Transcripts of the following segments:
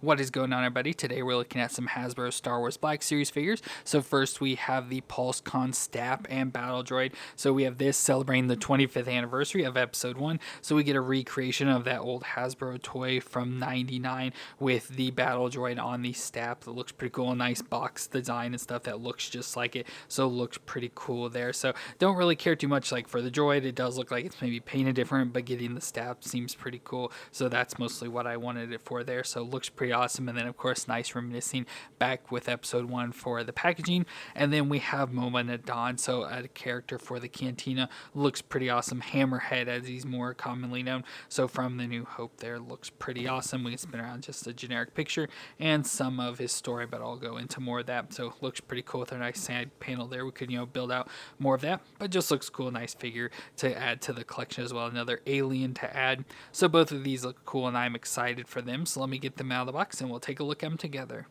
What is going on, everybody? Today we're looking at some Hasbro Star Wars Black Series figures. So first we have the PulseCon STAP and Battle Droid. So we have this celebrating the 25th anniversary of Episode 1. So we get a recreation of that old Hasbro toy from '99 with the Battle Droid on the STAP. That looks pretty cool. Nice box design and stuff that looks just like it. So it looks pretty cool there. So don't really care too much like for the droid. It does look like it's maybe painted different, but getting the STAP seems pretty cool. So that's mostly what I wanted it for there. So it looks pretty awesome. And then of course nice reminiscing back with Episode 1 for the packaging. And then we have Momaw Nadon, so a character for the Cantina. Looks pretty awesome. Hammerhead as he's more commonly known. So from the New Hope there, looks pretty awesome. We can spin around just a generic picture and some of his story, but I'll go into more of that. So looks pretty cool with a nice side panel there. We could build out more of that, but just looks cool. Nice figure to add to the collection as well. Another alien to add. So both of these look cool and I'm excited for them. So let me get them out of the box and we'll take a look at them together.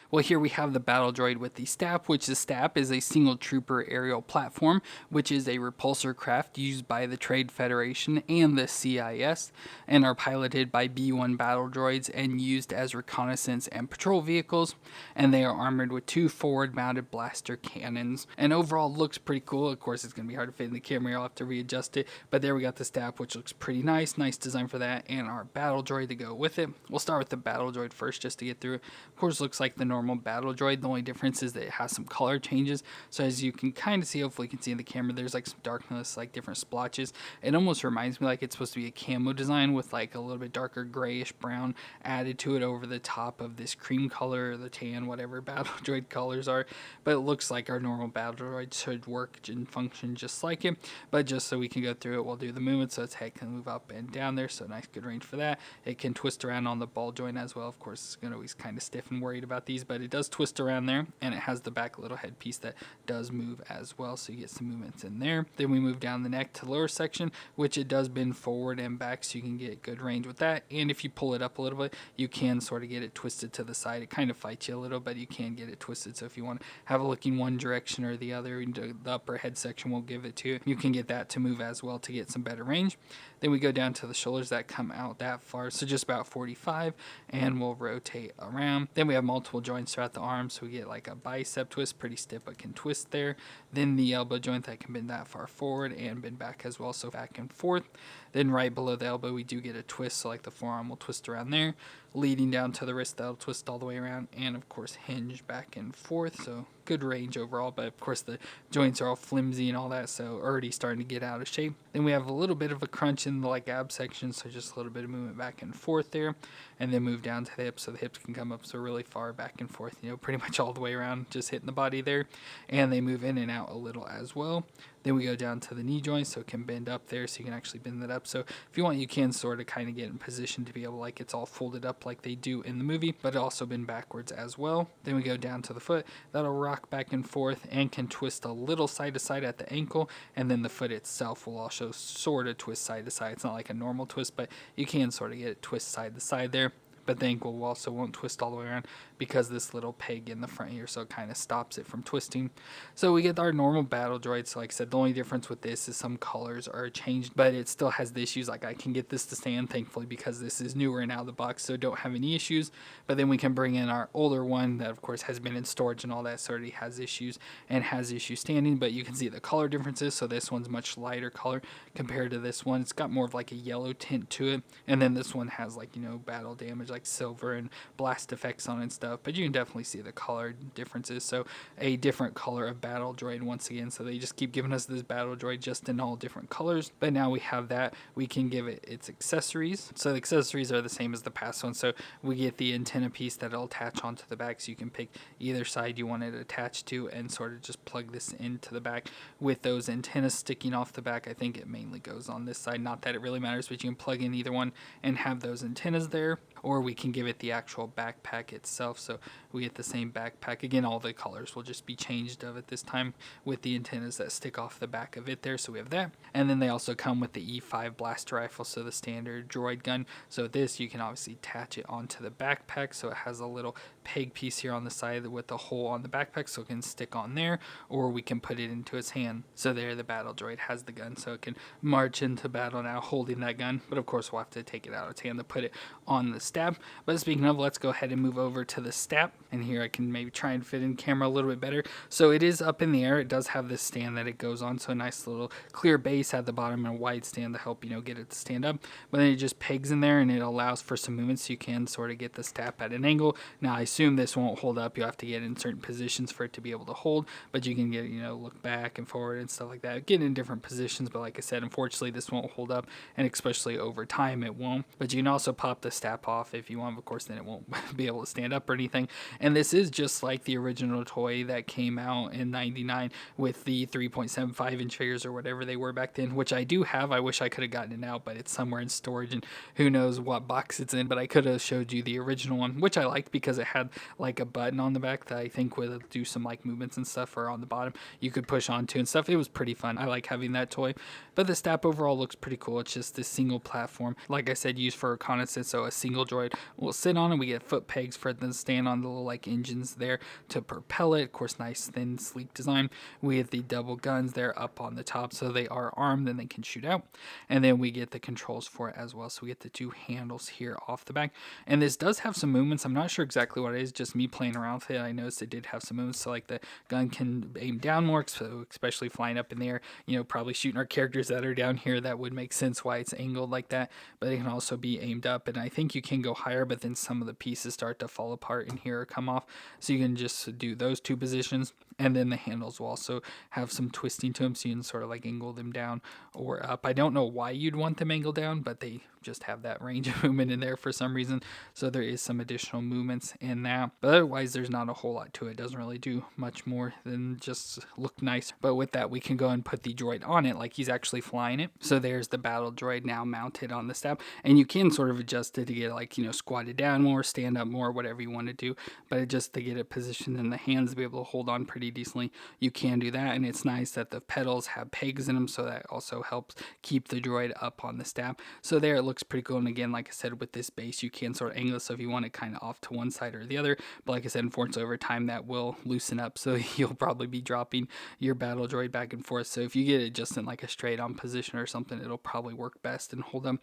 Well, here we have the Battle Droid with the STAP, which the STAP is a single trooper aerial platform, which is a repulsor craft used by the Trade Federation and the CIS, and are piloted by B-1 battle droids and used as reconnaissance and patrol vehicles, and they are armored with 2 forward-mounted blaster cannons, and overall looks pretty cool. Of course, it's going to be hard to fit in the camera, I'll have to readjust it, but there we got the STAP, which looks pretty nice. Nice design for that, and our Battle Droid to go with it. We'll start with the Battle Droid first just to get through it. Of course, looks like the normal Battle Droid. The only difference is that it has some color changes. So as you can kind of see, hopefully you can see in the camera, there's like some darkness, like different splotches. It almost reminds me like it's supposed to be a camo design with like a little bit darker grayish brown added to it over the top of this cream color or the tan, whatever Battle Droid colors are. But it looks like our normal Battle Droid should work and function just like it. But just so we can go through it, we'll do the movement. So its head can move up and down there. So nice, good range for that. It can twist around on the ball joint as well. Of course, it's going to always kind of stiff and worried about these, but it does twist around there, and it has the back little headpiece that does move as well, so you get some movements in there. Then we move down the neck to the lower section, which it does bend forward and back, so you can get good range with that. And if you pull it up a little bit, you can sort of get it twisted to the side. It kind of fights you a little, but you can get it twisted. So if you want to have a look in one direction or the other, the upper head section will give it to you. You can get that to move as well to get some better range. Then we go down to the shoulders that come out that far, so just about 45, and we'll rotate around. Then we have multiple joints throughout the arms, so we get like a bicep twist, pretty stiff but can twist there. Then the elbow joint that can bend that far forward and bend back as well, so back and forth. Then right below the elbow we do get a twist, so like the forearm will twist around there, leading down to the wrist that'll twist all the way around, and of course hinge back and forth. So good range overall, but of course the joints are all flimsy and all that, so already starting to get out of shape. Then we have a little bit of a crunch in the like ab section, so just a little bit of movement back and forth there, and then move down to the hips, so the hips can come up so really far back and forth, pretty much all the way around, just hitting the body there, and they move in and out a little as well. Then we go down to the knee joint, so it can bend up there, so you can actually bend that up. So if you want, you can sort of kind of get in position to be able, like it's all folded up like they do in the movie, but it also bend backwards as well. Then we go down to the foot. That'll rock back and forth and can twist a little side to side at the ankle, and then the foot itself will also sort of twist side to side. It's not like a normal twist, but you can sort of get it twist side to side there. But the ankle also won't twist all the way around because this little peg in the front here, so it kind of stops it from twisting. So we get our normal Battle Droid. So like I said, the only difference with this is some colors are changed, but it still has the issues. Like I can get this to stand, thankfully, because this is newer and out of the box, so don't have any issues. But then we can bring in our older one that of course has been in storage and all that, so already has issues and has issues standing. But you can see the color differences. So this one's much lighter color compared to this one. It's got more of like a yellow tint to it, and then this one has like battle damage, like silver and blast effects on it and stuff, but you can definitely see the color differences. So a different color of Battle Droid once again, so they just keep giving us this Battle Droid just in all different colors. But now we have that, we can give it its accessories. So the accessories are the same as the past one, so we get the antenna piece that'll attach onto the back, so you can pick either side you want it attached to and sort of just plug this into the back with those antennas sticking off the back. I think it mainly goes on this side, not that it really matters, but you can plug in either one and have those antennas there. Or we can give it the actual backpack itself, so we get the same backpack. Again, all the colors will just be changed of it this time with the antennas that stick off the back of it there, so we have that. And then they also come with the E5 blaster rifle, so the standard droid gun. So this, you can obviously attach it onto the backpack, so it has a little peg piece here on the side with the hole on the backpack, so it can stick on there, or we can put it into its hand. So there the Battle Droid has the gun, so it can march into battle now holding that gun, but of course we'll have to take it out of its hand to put it on the STAP. But speaking of, let's go ahead and move over to the STAP. And here I can maybe try and fit in camera a little bit better. So it is up in the air. It does have this stand that it goes on. So a nice little clear base at the bottom and a wide stand to help, get it to stand up. But then it just pegs in there and it allows for some movement so you can sort of get the STAP at an angle. Now I assume this won't hold up. You'll have to get in certain positions for it to be able to hold. But you can get, look back and forward and stuff like that. Get in different positions. But like I said, unfortunately this won't hold up. And especially over time it won't. But you can also pop the STAP off if you want. Of course then it won't be able to stand up or anything. And this is just like the original toy that came out in '99 with the 3.75 inch figures or whatever they were back then, which I do have. I wish I could have gotten it out, but it's somewhere in storage and who knows what box it's in. But I could have showed you the original one, which I liked because it had like a button on the back that I think would do some like movements and stuff, or on the bottom you could push onto and stuff. It was pretty fun. I like having that toy. But the STAP overall looks pretty cool. It's just this single platform, like I said, used for reconnaissance. So a single droid will sit on it. We get foot pegs for it to stand on, the little like engines there to propel it. Of course, nice thin sleek design. We get the double guns there up on the top, so they are armed and they can shoot out. And then we get the controls for it as well. So we get the two handles here off the back. And this does have some movements. I'm not sure exactly what it is, just me playing around with it. I noticed it did have some movements. So like the gun can aim down more, so especially flying up in the air, probably shooting our characters that are down here. That would make sense why it's angled like that. But it can also be aimed up, and I think you can go higher, but then some of the pieces start to fall apart in here or come off. So you can just do those two positions. And then the handles will also have some twisting to them, so you can sort of like angle them down or up. I don't know why you'd want them angled down, but they just have that range of movement in there for some reason. So there is some additional movements in that. But otherwise, there's not a whole lot to it. It doesn't really do much more than just look nice. But with that, we can go and put the droid on it like he's actually flying it. So there's the battle droid now mounted on the STAP. And you can sort of adjust it to get like, squatted down more, stand up more, whatever you want to do. But just to get it positioned in the hands to be able to hold on pretty decently, you can do that. And it's nice that the pedals have pegs in them, so that also helps keep the droid up on the STAP. So there it looks pretty cool. And again, like I said, with this base you can sort of angle it, so if you want it kind of off to one side or the other. But like I said, unfortunately over time that will loosen up, so you'll probably be dropping your battle droid back and forth. So if you get it just in like a straight on position or something, it'll probably work best and hold them.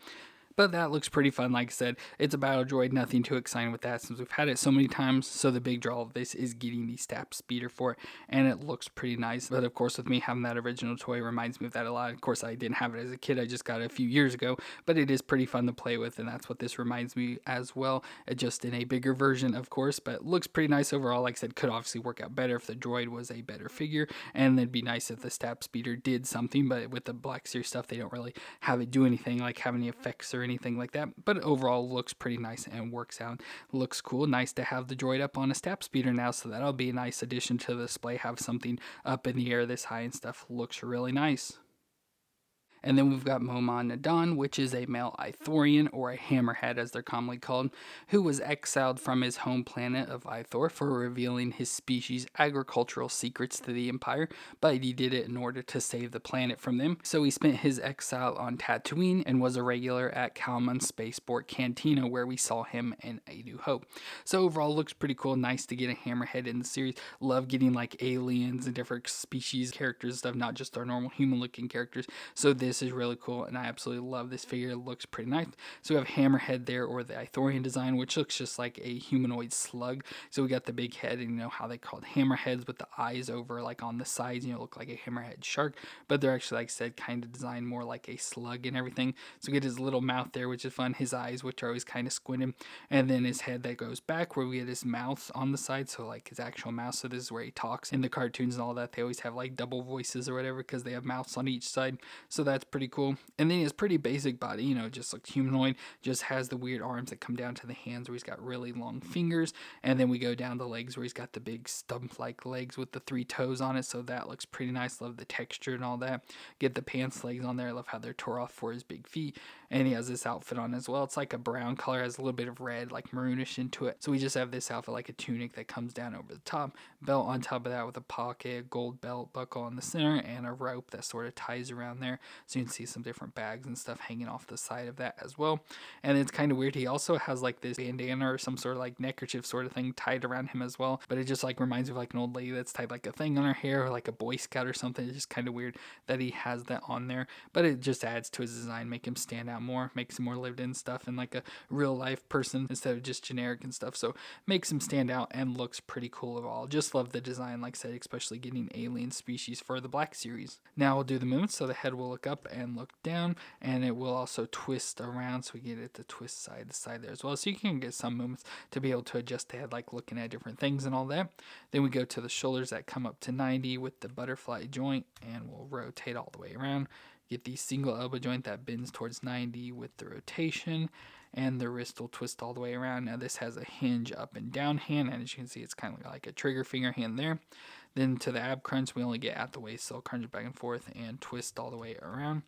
But that looks pretty fun. Like I said, it's a battle droid, nothing too exciting with that since we've had it so many times. So the big draw of this is getting the STAP speeder for it, and it looks pretty nice. But of course, with me having that original toy reminds me of that a lot. Of course, I didn't have it as a kid. I just got it a few years ago, but it is pretty fun to play with, and that's what this reminds me as well. Just in a bigger version, of course, but looks pretty nice overall. Like I said, could obviously work out better if the droid was a better figure, and it'd be nice if the STAP speeder did something, but with the Black Series stuff, they don't really have it do anything, like have any effects or anything like that. But overall looks pretty nice and works out. Looks cool. Nice to have the droid up on a STAP speeder now, so that'll be a nice addition to the display. Have something up in the air this high and stuff. Looks really nice. And then we've got Momaw Nadon, which is a male Ithorian, or a hammerhead as they're commonly called, who was exiled from his home planet of Ithor for revealing his species' agricultural secrets to the Empire, but he did it in order to save the planet from them. So he spent his exile on Tatooine and was a regular at Kalman's Spaceport Cantina, where we saw him in A New Hope. So overall looks pretty cool. Nice to get a hammerhead in the series. Love getting like aliens and different species characters and stuff, not just our normal human looking characters. So this is really cool, and I absolutely love this figure. It looks pretty nice. So we have Hammerhead there, or the Ithorian design, which looks just like a humanoid slug. So we got the big head, and how they called hammerheads with the eyes over like on the sides, look like a hammerhead shark, but they're actually, like I said, kind of designed more like a slug and everything. So we get his little mouth there, which is fun, his eyes, which are always kind of squinting, and then his head that goes back, where we get his mouth on the side, so like his actual mouth. So this is where he talks. In the cartoons and all that, they always have like double voices or whatever because they have mouths on each side. So that's pretty cool. And then he has pretty basic body, just looks humanoid, just has the weird arms that come down to the hands where he's got really long fingers. And then we go down the legs where he's got the big stump-like legs with the 3 toes on it. So that looks pretty nice. Love the texture and all that. Get the pants legs on there. I love how they're tore off for his big feet. And he has this outfit on as well. It's like a brown color, has a little bit of red, like maroonish into it. So we just have this outfit like a tunic that comes down over the top. Belt on top of that with a pocket, gold belt buckle in the center, and a rope that sort of ties around there. So So you can see some different bags and stuff hanging off the side of that as well. And it's kind of weird. He also has like this bandana or some sort of like neckerchief sort of thing tied around him as well. But it just like reminds me of like an old lady that's tied like a thing on her hair, or like a Boy Scout or something. It's just kind of weird that he has that on there. But it just adds to his design, make him stand out more, makes him more lived in stuff and like a real life person instead of just generic and stuff. So makes him stand out and looks pretty cool overall. Just love the design, like I said, especially getting alien species for the Black Series. Now we'll do the movements. So the head will look up and look down, and it will also twist around, so we get it to twist side to side there as well. So you can get some movements to be able to adjust the head, like looking at different things and all that. Then we go to the shoulders that come up to 90 with the butterfly joint, and we'll rotate all the way around. Get the single elbow joint that bends towards 90 with the rotation, and the wrist will twist all the way around. Now this has a hinge up and down hand, and as you can see, it's kind of like a trigger finger hand there. Then to the ab crunch, we only get at the waist, so I'll crunch it back and forth and twist all the way around.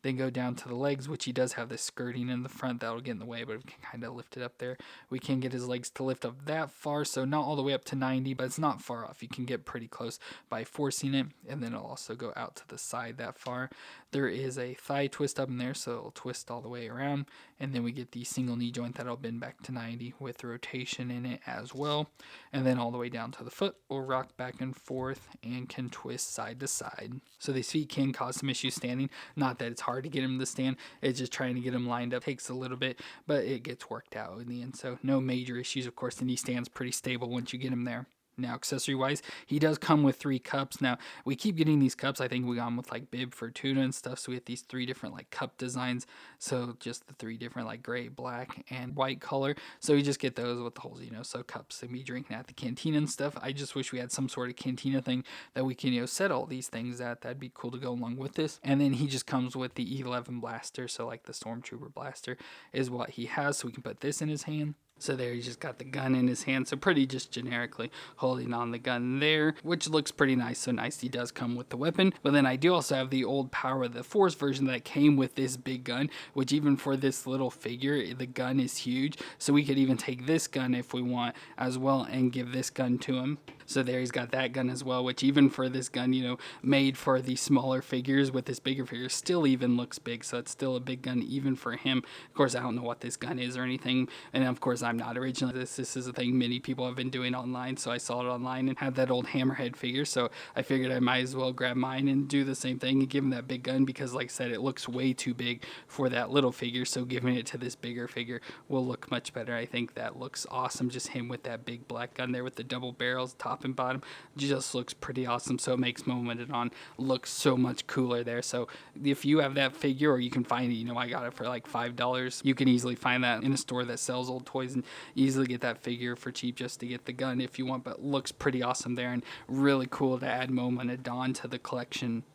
Then go down to the legs, which he does have this skirting in the front that'll get in the way, but we can kind of lift it up there. We can get his legs to lift up that far, so not all the way up to 90, but it's not far off. You can get pretty close by forcing it, and then it'll also go out to the side that far. There is a thigh twist up in there, so it'll twist all the way around, and then we get the single knee joint that'll bend back to 90 with rotation in it as well. And then all the way down to the foot will rock back and forth and can twist side to side. So these feet can cause some issues standing. Not that it's hard to get him to stand, it's just trying to get him lined up. Takes a little bit, but it gets worked out in the end. So no major issues. Of course, the knee stands pretty stable once you get him there. Now, accessory-wise, he does come with 3 cups. Now, we keep getting these cups. I think we got them with, like, bib for tuna and stuff. So we have these 3 different, like, cup designs. So just the 3 different, like, gray, black, and white color. So you just get those with the holes, so cups to be drinking at the cantina and stuff. I just wish we had some sort of cantina thing that we can, set all these things at. That'd be cool to go along with this. And then he just comes with the E11 blaster. So, like, the Stormtrooper blaster is what he has. So we can put this in his hand. So there he's just got the gun in his hand, so pretty just generically holding on the gun there, which looks pretty nice. So nice he does come with the weapon. But then I do also have the old Power of the Force version that came with this big gun, which even for this little figure, the gun is huge. So we could even take this gun if we want as well and give this gun to him. So there he's got that gun as well, which even for this gun, made for the smaller figures with this bigger figure, still even looks big. So it's still a big gun even for him. Of course, I don't know what this gun is or anything. And of course, I'm not original. This is a thing many people have been doing online. So I saw it online and had that old Hammerhead figure. So I figured I might as well grab mine and do the same thing and give him that big gun, because like I said, it looks way too big for that little figure. So giving it to this bigger figure will look much better. I think that looks awesome. Just him with that big black gun there with the double barrels, top and bottom, just looks pretty awesome. So it makes Momaw Nadon look so much cooler there. So if you have that figure, or you can find it, I got it for like $5. You can easily find that in a store that sells old toys and easily get that figure for cheap just to get the gun if you want. But looks pretty awesome there and really cool to add Momaw Nadon to the collection.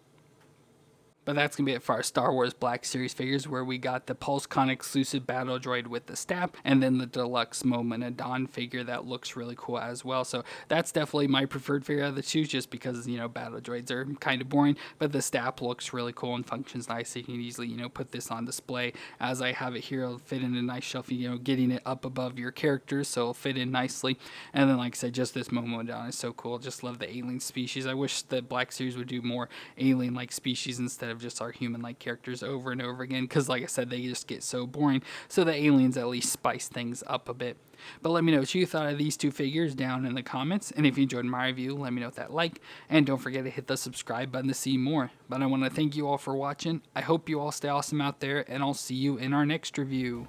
But that's going to be it for our Star Wars Black Series figures, where we got the PulseCon exclusive Battle Droid with the STAP, and then the deluxe Momaw Nadon figure that looks really cool as well. So that's definitely my preferred figure out of the two, just because, Battle Droids are kind of boring, but the STAP looks really cool and functions nice. So you can easily, put this on display. As I have it here, it'll fit in a nice shelf, getting it up above your characters, so it'll fit in nicely. And then, like I said, just this Momaw Nadon is so cool. Just love the alien species. I wish the Black Series would do more alien-like species instead of just our human-like characters over and over again, because like I said, they just get so boring. So the aliens at least spice things up a bit. But let me know what you thought of these two figures down in the comments, and if you enjoyed my review, let me know with that like, and don't forget to hit the subscribe button to see more. But I want to thank you all for watching. I hope you all stay awesome out there, and I'll see you in our next review.